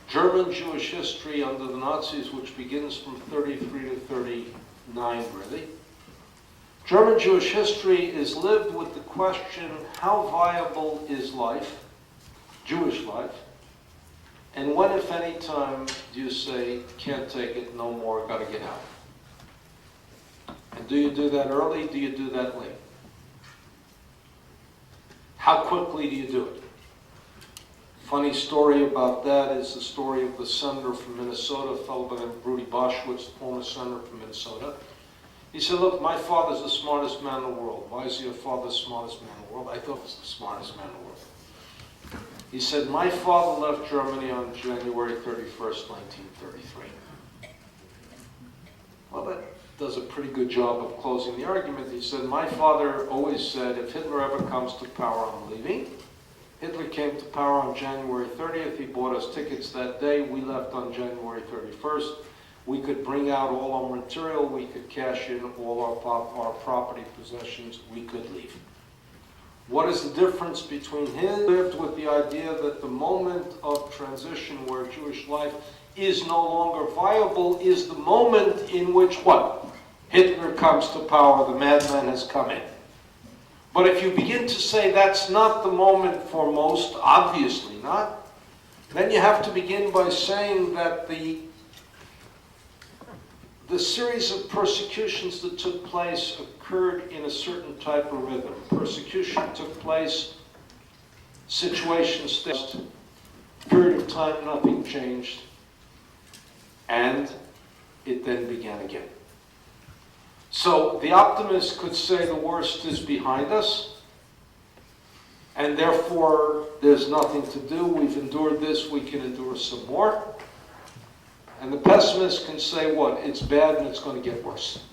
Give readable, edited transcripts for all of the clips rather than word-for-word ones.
German Jewish history under the Nazis, which begins from 33 to 39, really. German Jewish history is lived with the question, how viable is life, Jewish life, and when, if any time, do you say, can't take it, no more, gotta get out? And do you do that early? Do you do that late? How quickly do you do it? Funny story about that is the story of the senator from Minnesota, a fellow by the name of Rudy Boschwitz, the former senator from Minnesota. He said, look, my father's the smartest man in the world. Why is your father the smartest man in the world? I thought he was the smartest man in the world. He said, my father left Germany on January 31st, 1933. Well, that does a pretty good job of closing the argument. He said, my father always said, if Hitler ever comes to power, I'm leaving. Hitler came to power on January 30th. He bought us tickets that day. We left on January 31st. We could bring out all our material. We could cash in all our property possessions. We could leave. What is the difference between him lived with the idea that the moment of transition where Jewish life is no longer viable is the moment in which what? Hitler comes to power, the madman has come in. But if you begin to say that's not the moment for most, obviously not, then you have to begin by saying that the series of persecutions that took place occurred in a certain type of rhythm. Persecution took place, situation stayed, period of time nothing changed, and it then began again. So the optimist could say the worst is behind us, and therefore there's nothing to do. We've endured this, we can endure some more. And the pessimist can say what? It's bad and it's going to get worse.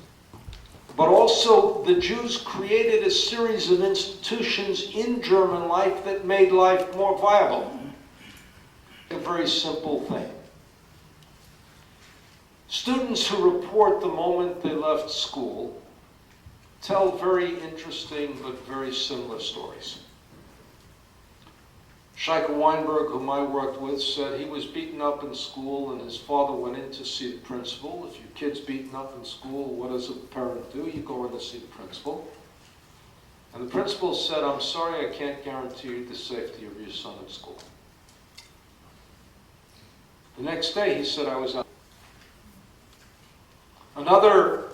But also the Jews created a series of institutions in German life that made life more viable. A very simple thing. Students who report the moment they left school tell very interesting but very similar stories. Sheike Weinberg, whom I worked with, said he was beaten up in school and his father went in to see the principal. If your kid's beaten up in school, what does a parent do? You go in to see the principal. And the principal said, I'm sorry, I can't guarantee you the safety of your son in school. The next day he said, I was out. Another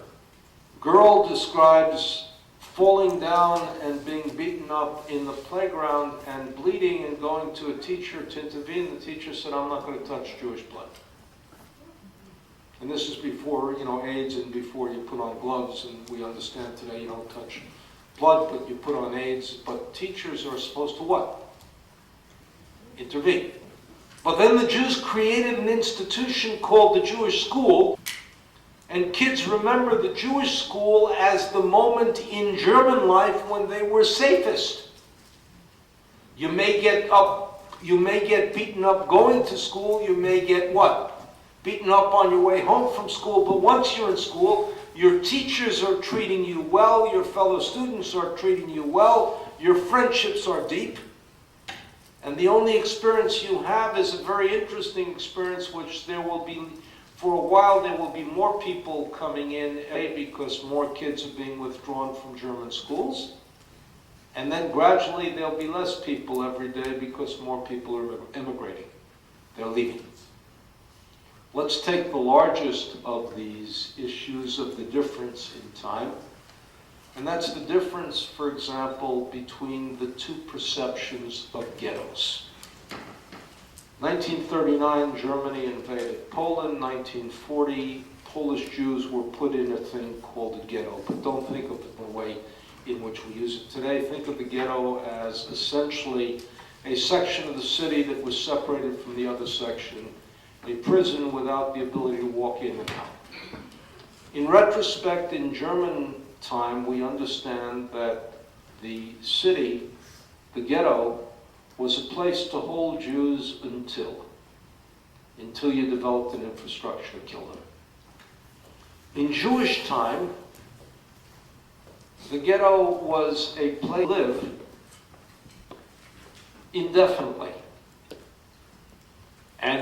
girl describes falling down and being beaten up in the playground and bleeding and going to a teacher to intervene. The teacher said, I'm not going to touch Jewish blood. And this is before, AIDS and before you put on gloves, and we understand today you don't touch blood, but you put on AIDS. But teachers are supposed to what? Intervene. But then the Jews created an institution called the Jewish school. And kids remember the Jewish school as the moment in German life when they were safest. You may get beaten up going to school, you may get what? Beaten up on your way home from school, but once you're in school, your teachers are treating you well, your fellow students are treating you well, your friendships are deep, and the only experience you have is a very interesting experience, which there will be, for a while, there will be more people coming in, because more kids are being withdrawn from German schools. And then gradually there'll be less people every day because more people are immigrating. They're leaving. Let's take the largest of these issues of the difference in time. And that's the difference, for example, between the two perceptions of ghettos. 1939, Germany invaded Poland. 1940, Polish Jews were put in a thing called a ghetto. But don't think of it the way in which we use it today. Think of the ghetto as essentially a section of the city that was separated from the other section, a prison without the ability to walk in and out. In retrospect, in German time, we understand that the city, the ghetto, was a place to hold Jews until you developed an infrastructure to kill them. In Jewish time, the ghetto was a place to live indefinitely.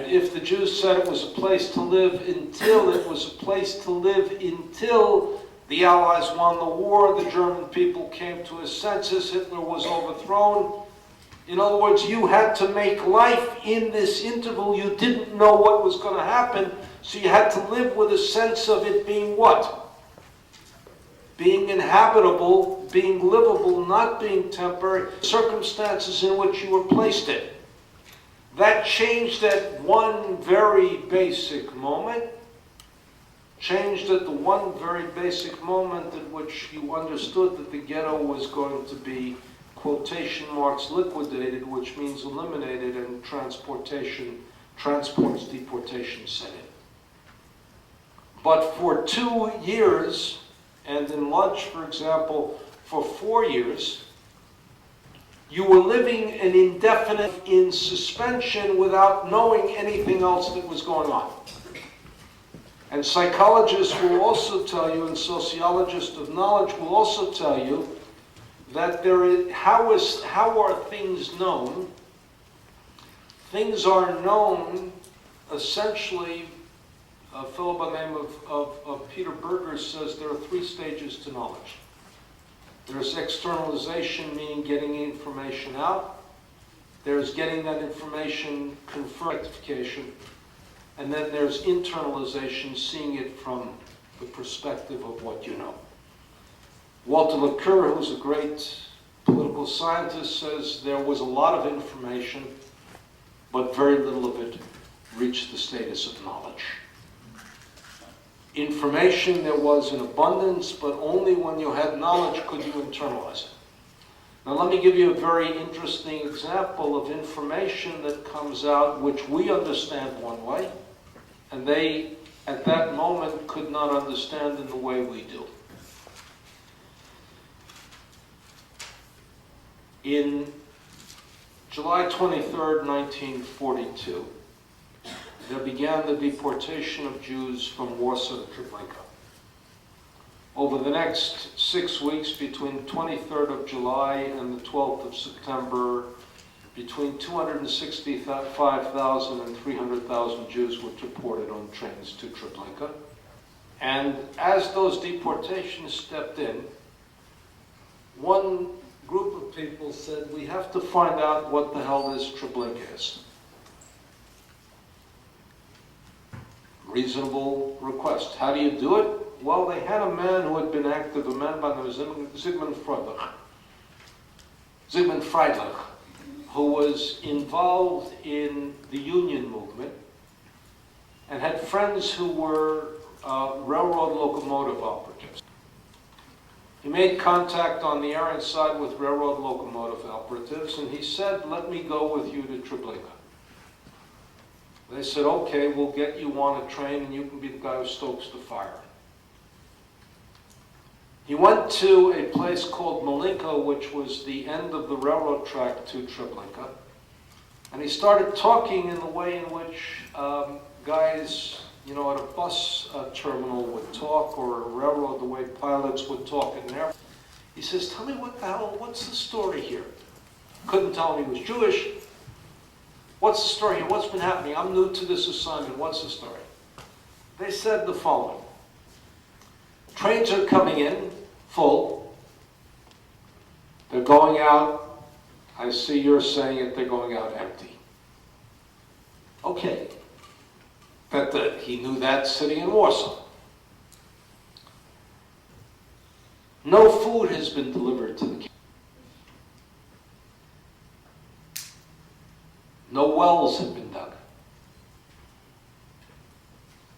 And if the Jews said it was a place to live until, it was a place to live until the Allies won the war, the German people came to his senses, Hitler was overthrown. In other words, you had to make life in this interval. You didn't know what was going to happen, so you had to live with a sense of it being what? Being inhabitable, being livable, not being temporary, circumstances in which you were placed in. That changed at one very basic moment, changed at the one very basic moment at which you understood that the ghetto was going to be, quotation marks, liquidated, which means eliminated, and transports, deportation set in. But for 2 years, and in Lodz, for example, for 4 years, you were living an indefinite in suspension without knowing anything else that was going on. And psychologists will also tell you, and sociologists of knowledge will also tell you, that how are things known? Things are known essentially, a fellow by the name of Peter Berger says there are 3 stages to knowledge. There's externalization, meaning getting information out. There's getting that information confirmed, rectification. And then there's internalization, seeing it from the perspective of what you know. Walter Lacour, who's a great political scientist, says there was a lot of information, but very little of it reached the status of knowledge. Information there was in abundance, but only when you had knowledge could you internalize it. Now let me give you a very interesting example of information that comes out which we understand one way, and they, at that moment, could not understand in the way we do. In July 23rd, 1942, there began the deportation of Jews from Warsaw to Treblinka. Over the next 6 weeks, between 23rd of July and the 12th of September, between 265,000 and 300,000 Jews were deported on trains to Treblinka. And as those deportations stepped in, one group of people said, we have to find out what the hell this Treblinka is. Reasonable request. How do you do it? Well, they had a man who had been active, a man by the name of Zygmunt Freidlich, who was involved in the union movement and had friends who were railroad locomotive operatives. He made contact on the Aryan side with railroad locomotive operatives, and he said, let me go with you to Treblinka. They said, okay, we'll get you on a train and you can be the guy who stokes the fire. He went to a place called Malinka, which was the end of the railroad track to Treblinka. And he started talking in the way in which guys, at a bus terminal would talk, or a railroad, the way pilots would talk in there. He says, tell me what's the story here? Couldn't tell him he was Jewish. What's the story here? What's been happening? I'm new to this assignment. What's the story? They said the following. Trains are coming in full. They're going out. I see you're saying it, they're going out empty. Okay. He knew that sitting in Warsaw. No food has been delivered to the camp. No wells have been dug.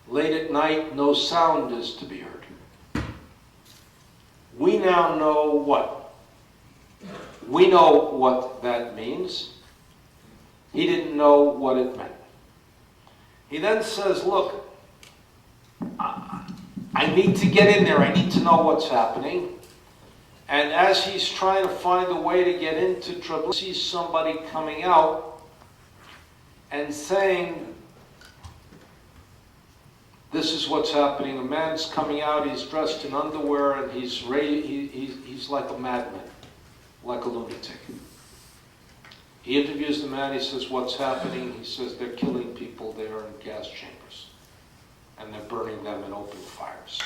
Late at night, no sound is to be heard. We now know what? We know what that means. He didn't know what it meant. He then says, look, I need to get in there. I need to know what's happening. And as he's trying to find a way to get into Treblinka, he sees somebody coming out and saying, this is what's happening. A man's coming out, he's dressed in underwear, and he's like a madman, like a lunatic. He interviews the man, he says, what's happening? He says, they're killing people there in gas chambers. And they're burning them in open fires.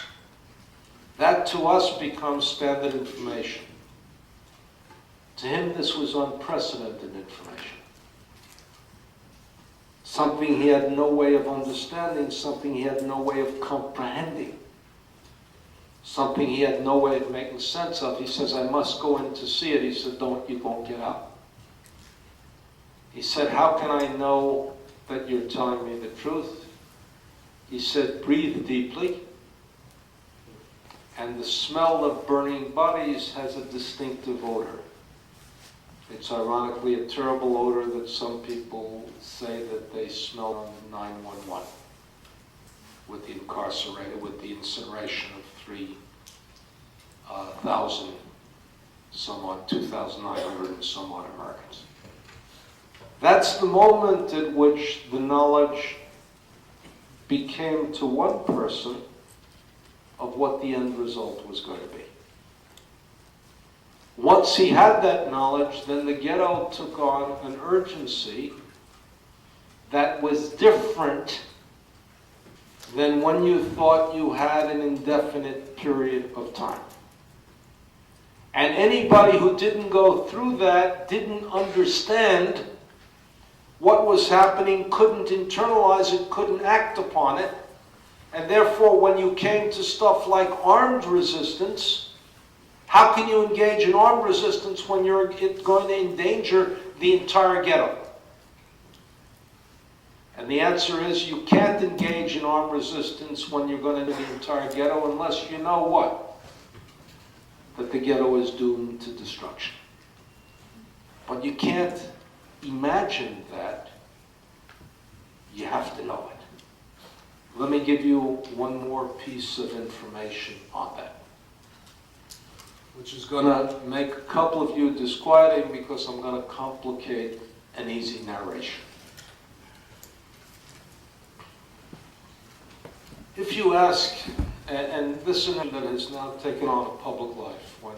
That to us becomes standard information. To him, this was unprecedented information. Something he had no way of understanding, something he had no way of comprehending, something he had no way of making sense of. He says, I must go in to see it. He said, you won't get out. He said, how can I know that you're telling me the truth? He said, breathe deeply. And the smell of burning bodies has a distinctive odor. It's ironically a terrible odor that some people say that they smell on 911 with the incineration of 3,000 some odd, 2,900 and some odd Americans. That's the moment at which the knowledge became to one person of what the end result was going to be. Once he had that knowledge, then the ghetto took on an urgency that was different than when you thought you had an indefinite period of time. And anybody who didn't go through that didn't understand what was happening, couldn't internalize it, couldn't act upon it. And therefore, when you came to stuff like armed resistance, how can you engage in armed resistance when you're going to endanger the entire ghetto? And the answer is you can't engage in armed resistance when you're going to the entire ghetto unless you know what? That the ghetto is doomed to destruction. But you can't imagine that. You have to know it. Let me give you one more piece of information on that, which is going to make a couple of you disquieting because I'm going to complicate an easy narration. If you ask, and this is that has now taken on a public life, when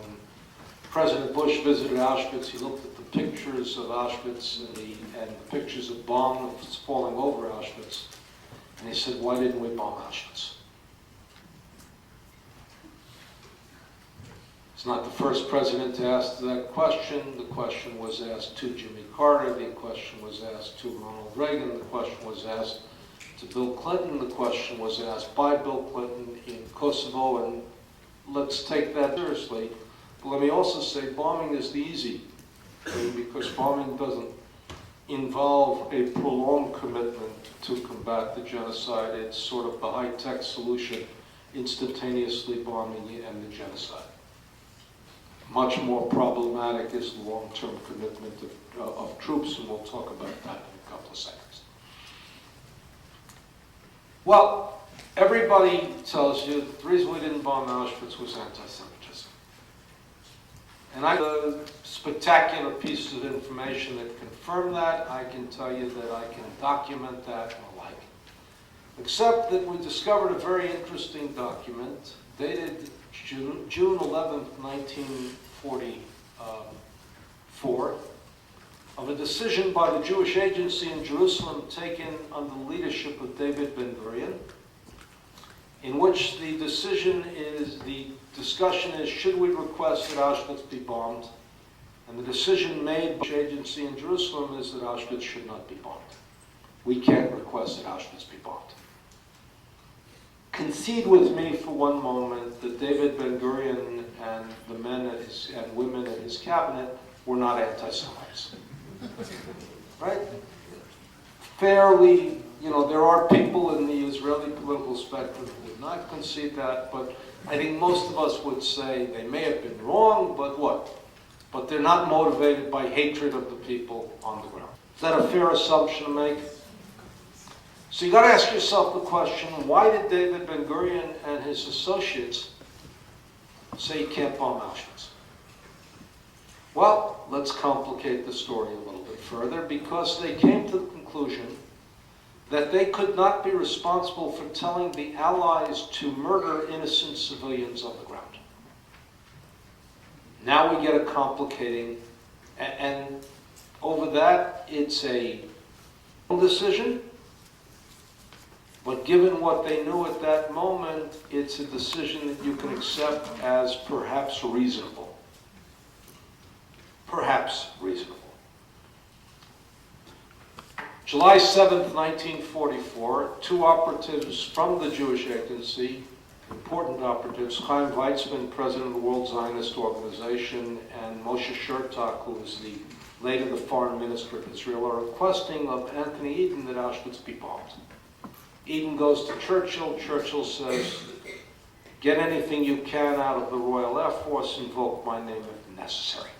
President Bush visited Auschwitz, he looked at the pictures of Auschwitz and the pictures of bombs falling over Auschwitz, and he said, why didn't we bomb Auschwitz? It's not the first president to ask that question. The question was asked to Jimmy Carter. The question was asked to Ronald Reagan. The question was asked to Bill Clinton. The question was asked by Bill Clinton in Kosovo, and let's take that seriously. But let me also say bombing is the easy thing, because bombing doesn't involve a prolonged commitment to combat the genocide. It's sort of the high-tech solution, instantaneously bombing and the genocide. Much more problematic is the long-term commitment of troops, and we'll talk about that in a couple of seconds. Well, everybody tells you the reason we didn't bomb Auschwitz was anti-Semitism. And I have a spectacular piece of information that confirm that. I can tell you that I can document that and the like. Except that we discovered a very interesting document dated June 11th, 1944, of a decision by the Jewish Agency in Jerusalem taken under the leadership of David Ben-Gurion, in which the discussion is, should we request that Auschwitz be bombed? And the decision made by the Jewish Agency in Jerusalem is that Auschwitz should not be bombed. We can't request that Auschwitz be bombed. Concede with me for one moment that David Ben-Gurion and the men and women at his cabinet were not anti-Semites. Right? Fairly, there are people in the Israeli political spectrum who would not concede that, but I think most of us would say they may have been wrong, but what? But they're not motivated by hatred of the people on the ground. Is that a fair assumption to make? So you got to ask yourself the question, why did David Ben-Gurion and his associates say you can't bomb Auschwitz? Well, let's complicate the story a little bit further, because they came to the conclusion that they could not be responsible for telling the Allies to murder innocent civilians on the ground. Now we get a complicating, and Over that, it's a decision, but given what they knew at that moment, it's a decision that you can accept as perhaps reasonable. Perhaps reasonable. July 7th, 1944, two operatives from the Jewish Agency, important operatives, Chaim Weizmann, president of the World Zionist Organization, and Moshe Chertok, who was later the foreign minister of Israel, are requesting of Anthony Eden that Auschwitz be bombed. Eden goes to Churchill. Churchill says, get anything you can out of the Royal Air Force, invoke my name if necessary.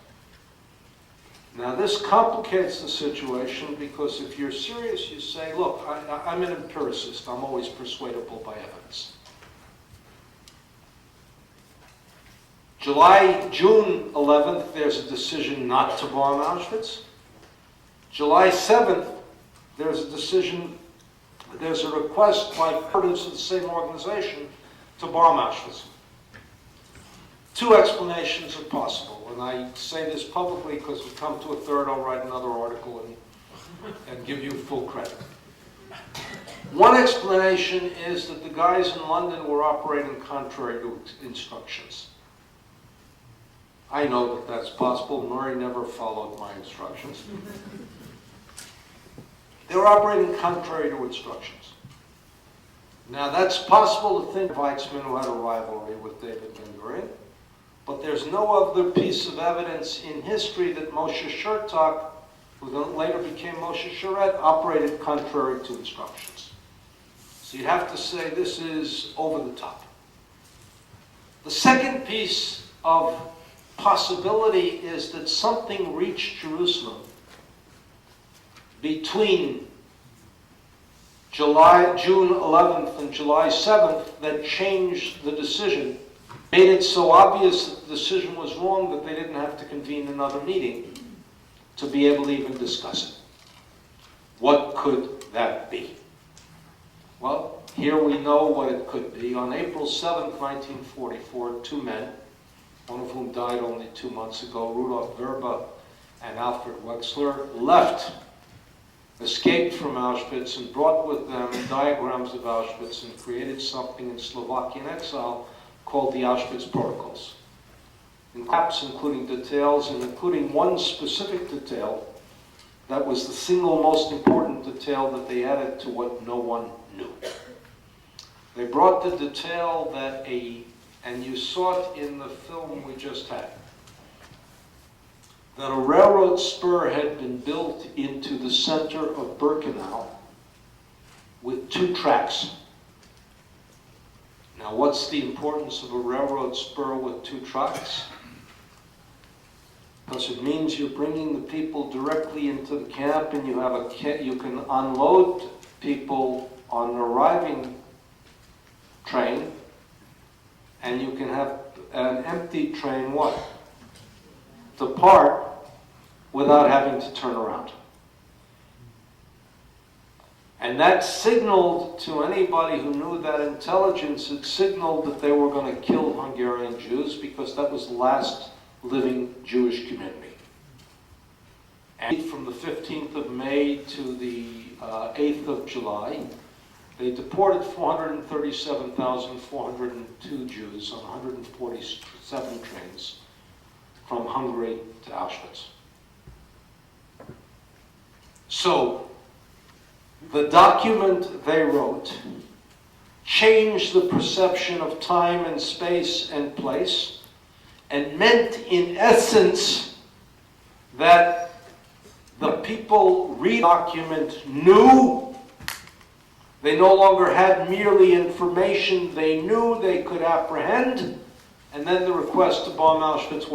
Now this complicates the situation because if you're serious, you say, look, I'm an empiricist. I'm always persuadable by evidence. June 11th, there's a decision not to bomb Auschwitz. July 7th, there's a request by operatives of the same organization to bomb Auschwitz. Two explanations are possible, and I say this publicly because we come to a third, I'll write another article and give you full credit. One explanation is that the guys in London were operating contrary to instructions. I know that that's possible. Murray never followed my instructions. They were operating contrary to instructions. Now that's possible to think of Weizmann, who had a rivalry with David Ben-Gurion. But there's no other piece of evidence in history that Moshe Chertok, who then later became Moshe Sharet, operated contrary to instructions. So you have to say this is over the top. The second piece of possibility is that something reached Jerusalem between June 11th and July 7th that changed the decision, made it so obvious that the decision was wrong that they didn't have to convene another meeting to be able to even discuss it. What could that be? Well, here we know what it could be. On April 7th, 1944, two men, one of whom died only 2 months ago, Rudolf Verba and Alfred Wexler, escaped from Auschwitz and brought with them diagrams of Auschwitz and created something in Slovakian exile called the Auschwitz Protocols. Maps including details, and including one specific detail that was the single most important detail that they added to what no one knew. They brought the detail that and you saw it in the film we just had, that a railroad spur had been built into the center of Birkenau with 2 tracks. Now, what's the importance of a railroad spur with 2 tracks? Because it means you're bringing the people directly into the camp, and you can unload people on an arriving train, and you can have an empty train depart without having to turn around. And that signaled to anybody who knew that intelligence, it signaled that they were going to kill Hungarian Jews because that was the last living Jewish community. And from the 15th of May to the 8th of July, they deported 437,402 Jews on 147 trains from Hungary to Auschwitz. So, the document they wrote changed the perception of time and space and place, and meant in essence that the people read the document knew. They no longer had merely information they knew they could apprehend, and then the request to bomb Auschwitz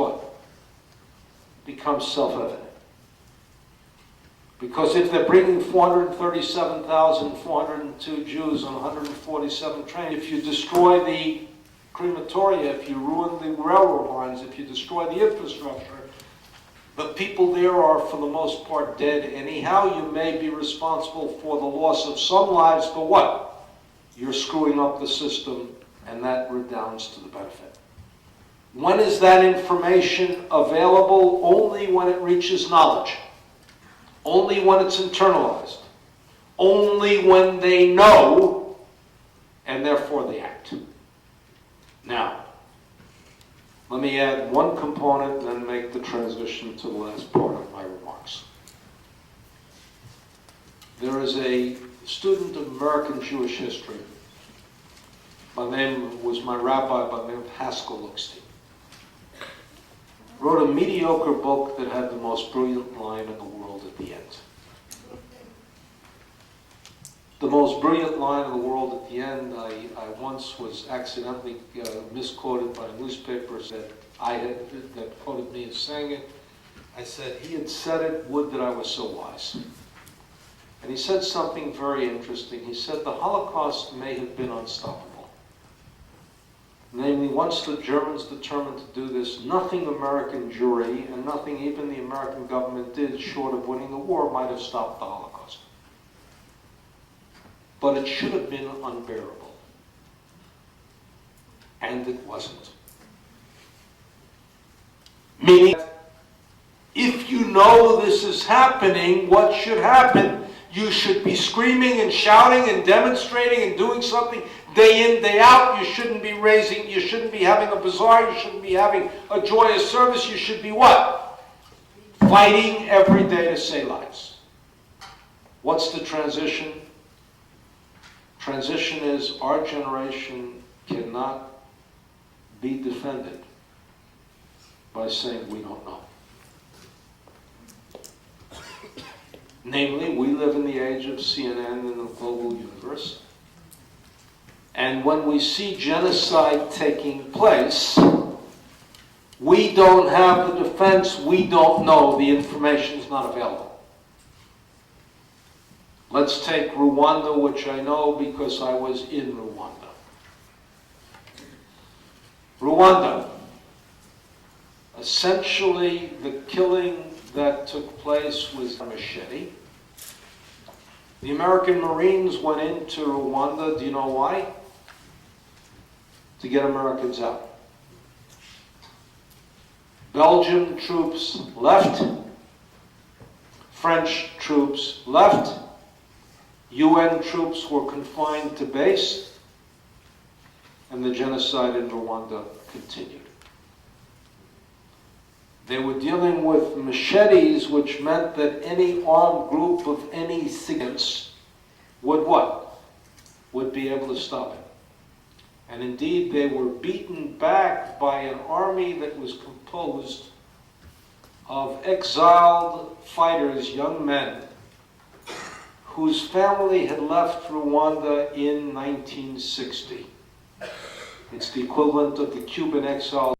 becomes self-evident. Because if they're bringing 437,402 Jews on 147 trains, if you destroy the crematoria, if you ruin the railroad lines, if you destroy the infrastructure, the people there are for the most part dead anyhow. You may be responsible for the loss of some lives, but what? You're screwing up the system, and that redounds to the benefit. When is that information available? Only when it reaches knowledge. only when it's internalized, only when they know, and therefore they act. Now, let me add one component and then make the transition to the last part of my remarks. There is a student of American Jewish history, was my rabbi by the name of Haskell Lookstein. Wrote a mediocre book that had the most brilliant line in the world at the end. The most brilliant line in the world at the end, I once was accidentally misquoted by a newspaper that quoted me as saying it. I said, he had said it, would that I was so wise. And he said something very interesting. He said the Holocaust may have been unstoppable. Namely, once the Germans determined to do this, nothing American Jewry and nothing even the American government did short of winning the war might have stopped the Holocaust. But it should have been unbearable. And it wasn't. Meaning, if you know this is happening, what should happen? You should be screaming and shouting and demonstrating and doing something day in, day out. You shouldn't be having a bazaar, you shouldn't be having a joyous service. You should be what? Fighting every day to save lives. What's the transition? Transition is our generation cannot be defended by saying we don't know. Namely, we live in the age of CNN and the global universe. And when we see genocide taking place, we don't have the defense, we don't know, the information is not available. Let's take Rwanda, which I know because I was in Rwanda. Rwanda. Essentially, the killing that took place was a machete. The American Marines went into Rwanda, do you know why? To get Americans out. Belgian troops left, French troops left, UN troops were confined to base, and the genocide in Rwanda continued. They were dealing with machetes, which meant that any armed group of any significance would what? Would be able to stop it. And indeed, they were beaten back by an army that was composed of exiled fighters, young men, whose family had left Rwanda in 1960. It's the equivalent of the Cuban exile